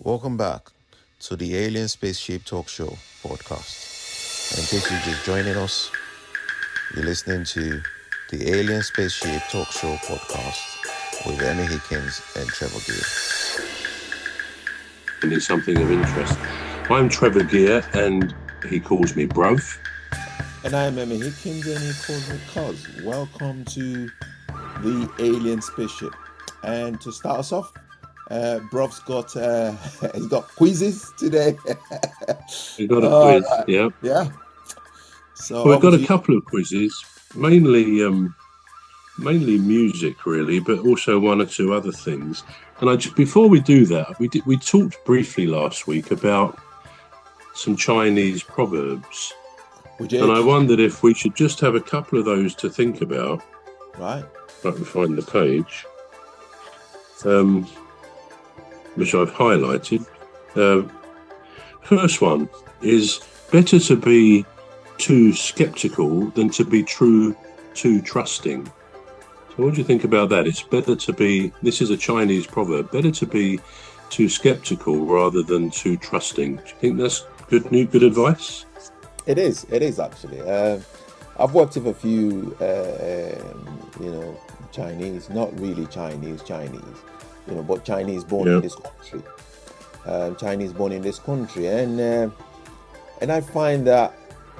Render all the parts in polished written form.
Welcome back to the Alien Spaceship Talkshow podcast. And in case you're just joining us, you're listening to the Alien Spaceship Talkshow podcast with Emmy Hikins and Trevor Gear. And it's something of interest. I'm Trevor Gear, and he calls me Bruv. And I'm Emmy Hikins, and he calls me Cuz. Welcome to the Alien Spaceship. And to start us off, Bruv's got he's got quizzes today. We've got a quiz, yeah. So we've got a couple of quizzes, mainly music, really, but also one or two other things. And before we do that, we talked briefly last week about some Chinese proverbs, and I wondered if we should just have a couple of those to think about. Right. Let me find the page. Which I've highlighted. First one is better to be too skeptical than to be too trusting. So what do you think about that? It's better to be, this is a Chinese proverb, better to be too skeptical rather than too trusting. Do you think that's good advice? It is actually. I've worked with a few, Chinese, not really Chinese, but Chinese born in this country. Chinese born in this country, and I find that,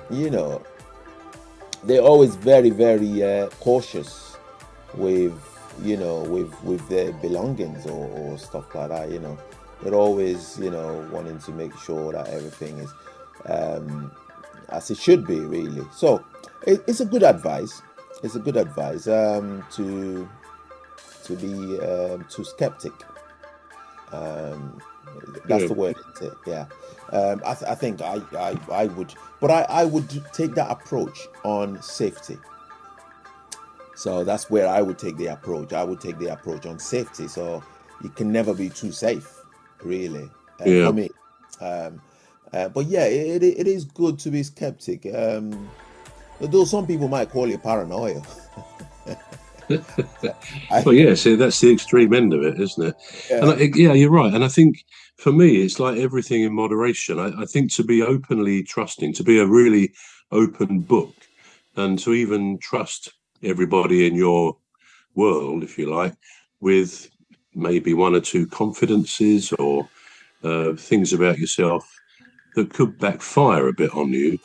they're always very, very cautious with their belongings or stuff like that. They're always, wanting to make sure that everything is as it should be, really. So it's a good advice. It's a good advice to be too skeptic. That's the word, isn't it? Yeah. I think I would, but I would take that approach on safety. So that's where I would take the approach. I would take the approach on safety. So you can never be too safe, really, for me. But yeah, it is good to be skeptic. Though some people might call it paranoia. See, that's the extreme end of it, isn't it? Yeah. And you're right. And I think for me, it's like everything in moderation. I think to be openly trusting, to be a really open book, and to even trust everybody in your world, if you like, with maybe one or two confidences or things about yourself that could backfire a bit on you.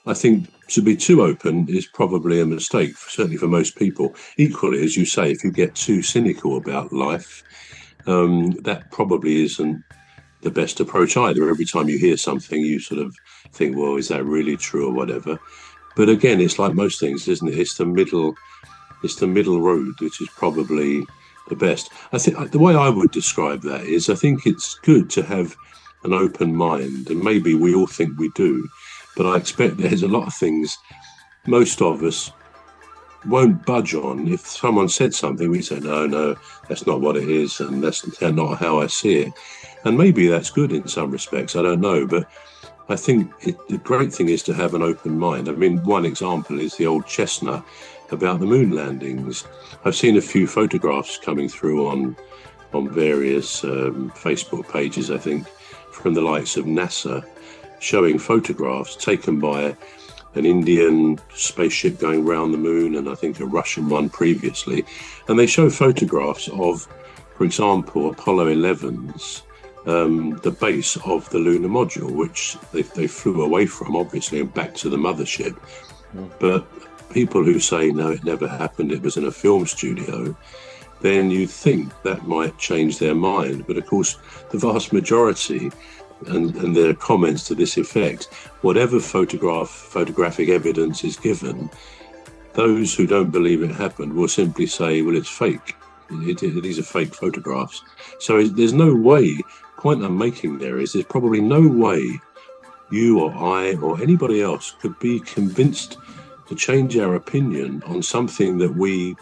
I think to be too open is probably a mistake, certainly for most people. Equally, as you say, if you get too cynical about life, that probably isn't the best approach either. Every time you hear something, you sort of think, well, is that really true or whatever? But again, it's like most things, isn't it? It's the middle road, which is probably the best. I think the way I would describe that is I think it's good to have an open mind, and maybe we all think we do. But I expect there's a lot of things most of us won't budge on. If someone said something, we say, no, that's not what it is, and that's not how I see it. And maybe that's good in some respects, I don't know. But I think the great thing is to have an open mind. I mean, one example is the old chestnut about the moon landings. I've seen a few photographs coming through on various Facebook pages, I think, from the likes of NASA, showing photographs taken by an Indian spaceship going round the moon and I think a Russian one previously. And they show photographs of, for example, Apollo 11's, the base of the lunar module, which they flew away from, obviously, and back to the mothership. But people who say, no, it never happened, it was in a film studio, then you'd think that might change their mind. But of course, the vast majority, and their comments to this effect, whatever photographic evidence is given, those who don't believe it happened will simply say, well, it's fake. These are fake photographs. So there's no way, point I'm making there's probably no way you or I or anybody else could be convinced to change our opinion on something that we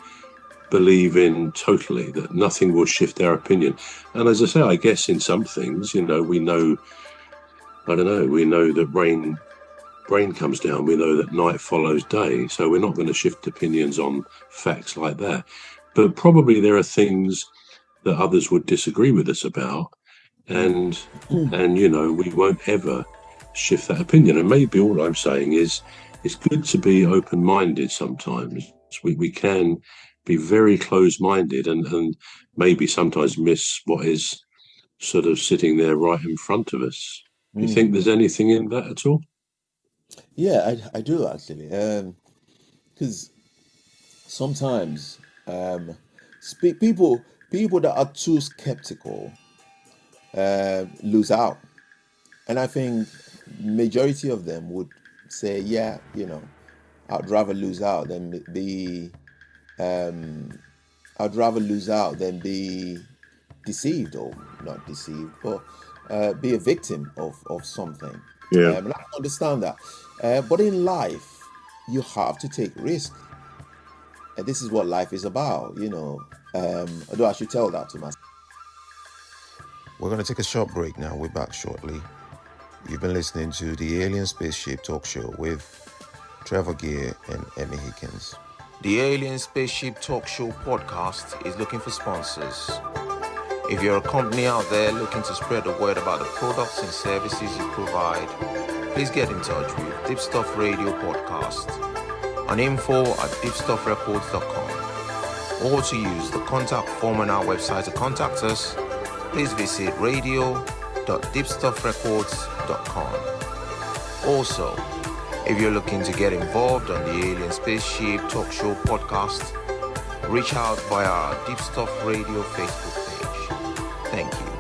believe in totally, that nothing will shift our opinion. And as I say, I guess in some things, we know that rain comes down, we know that night follows day, so we're not going to shift opinions on facts like that. But probably there are things that others would disagree with us about, and we won't ever shift that opinion. And maybe all I'm saying is it's good to be open-minded sometimes. We can be very close-minded and maybe sometimes miss what is sort of sitting there right in front of us. Do you think there's anything in that at all? Yeah, I do actually. Because sometimes people that are too skeptical lose out, and I think majority of them would say, yeah, I'd rather lose out than be I'd rather lose out than be deceived, or not deceived, but be a victim of something. Yeah. And I understand that. But in life, you have to take risk. And this is what life is about, although I should tell that to myself. We're going to take a short break now. We're back shortly. You've been listening to the Alien Spaceship Talk Show with Trevor Gear and Emmy Hikins. The Alien Spaceship Talk Show podcast is looking for sponsors. If you're a company out there looking to spread the word about the products and services you provide, please get in touch with Deepstuff Radio Podcast on info@deepstuffrecords.com, or to use the contact form on our website to contact us, please visit radio.deepstuffrecords.com. Also, if you're looking to get involved on the Alien Spaceship Talk Show podcast, reach out via our Deepstuff Radio Facebook page. Thank you.